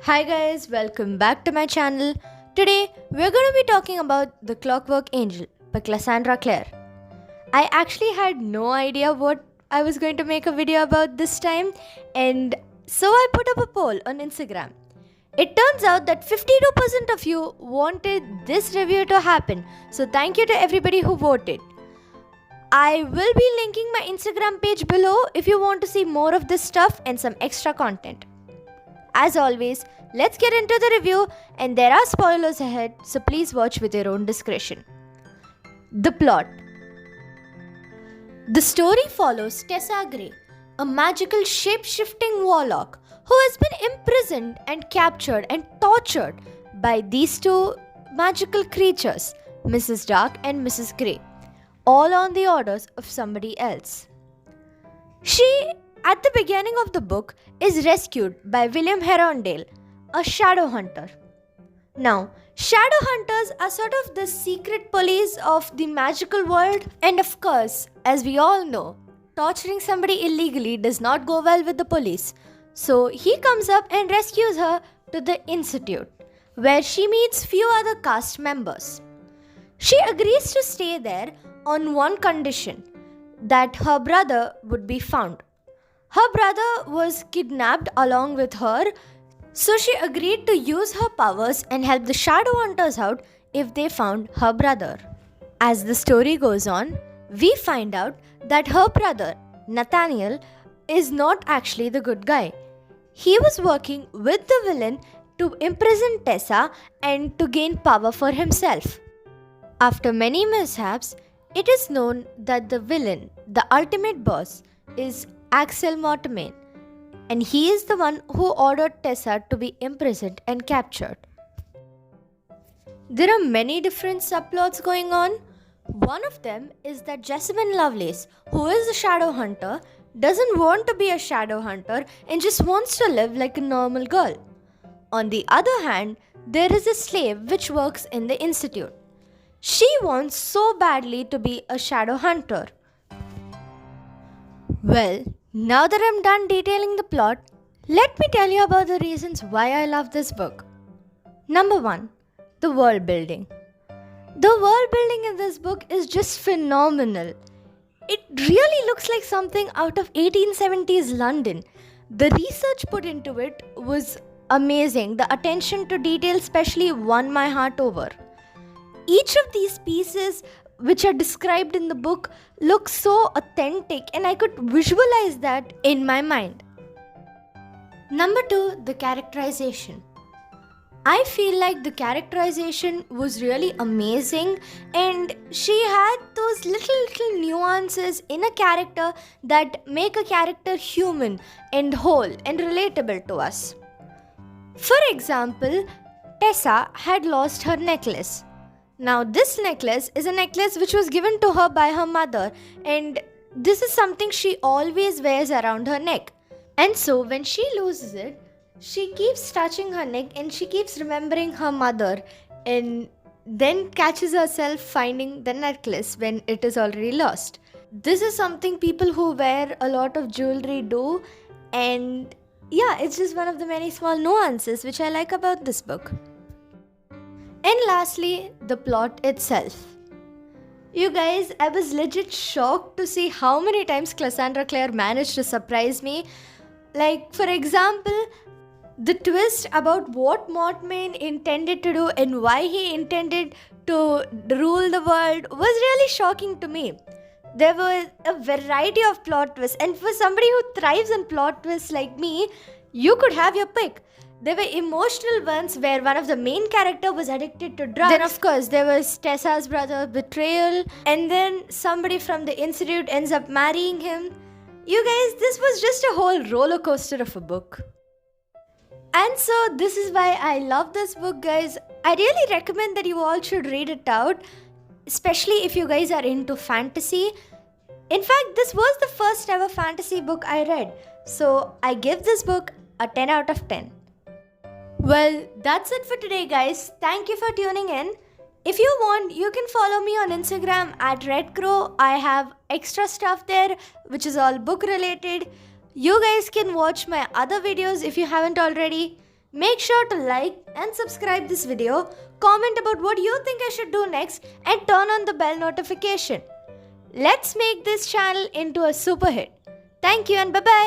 Hi guys, welcome back to my channel. Today we're going to be talking about The Clockwork Angel by Cassandra Clare. I actually had no idea what I was going to make a video about this time, and so I put up a poll on Instagram. It turns out that 52% of you wanted this review to happen, so thank you to everybody who voted. I will be linking my Instagram page below if you want to see more of this stuff and some extra content. As always, let's get into the review, and there are spoilers ahead, so please watch with your own discretion. The plot. The story follows Tessa Gray, a magical shape-shifting warlock who has been imprisoned and captured and tortured by these two magical creatures, Mrs. Dark and Mrs. Gray, all on the orders of somebody else. She, at the beginning of the book, is rescued by William Herondale, a shadow hunter. Now, shadow hunters are sort of the secret police of the magical world, and of course, as we all know, torturing somebody illegally does not go well with the police. So he comes up and rescues her to the institute, where she meets few other cast members. She agrees to stay there on one condition, that her brother would be found. Her brother was kidnapped along with her, so she agreed to use her powers and help the shadow hunters out if they found her brother. As the story goes on, we find out that her brother, Nathaniel, is not actually the good guy. He was working with the villain to imprison Tessa and to gain power for himself. After many mishaps, it is known that the villain, the ultimate boss, is Axel Mortimer, and he is the one who ordered Tessa to be imprisoned and captured. There are many different subplots going on. One of them is that Jessamine Lovelace, who is a shadow hunter, doesn't want to be a shadow hunter and just wants to live like a normal girl. On the other hand, there is a slave which works in the institute. She wants so badly to be a shadow hunter. Well, now that I'm done detailing the plot, let me tell you about the reasons why I love this book. Number 1, the world building. The world building in this book is just phenomenal. It really looks like something out of 1870s London. The research put into it was amazing. The attention to detail especially won my heart over. Each of these pieces which are described in the book look so authentic, and I could visualize that in my mind. Number 2, the characterization. I feel like the characterization was really amazing, and she had those little nuances in a character that make a character human and whole and relatable to us. For example, Tessa had lost her necklace. Now, this necklace is a necklace which was given to her by her mother, and this is something she always wears around her neck. And so, when she loses it, she keeps touching her neck and she keeps remembering her mother, and then catches herself finding the necklace when it is already lost. This is something people who wear a lot of jewelry do, and yeah, it's just one of the many small nuances which I like about this book. And lastly, the plot itself. You guys, I was legit shocked to see how many times Cassandra Clare managed to surprise me. Like, for example, the twist about what Mortmain intended to do and why he intended to rule the world was really shocking to me. There was a variety of plot twists, and for somebody who thrives on plot twists like me, you could have your pick. There were emotional ones where one of the main character was addicted to drugs. Then of course there was Tessa's brother betrayal, and then somebody from the institute ends up marrying him. You guys, this was just a whole roller coaster of a book. And so this is why I love this book, guys. I really recommend that you all should read it out, especially if you guys are into fantasy. In fact, this was the first ever fantasy book I read. So I give this book a 10 out of 10. Well, that's it for today, guys. Thank you for tuning in. If you want, you can follow me on Instagram at redcrow. I have extra stuff there which is all book related. You guys can watch my other videos if you haven't already. Make sure to like and subscribe this video, comment about what you think I should do next, and turn on the bell notification. Let's make this channel into a super hit. Thank you and bye-bye.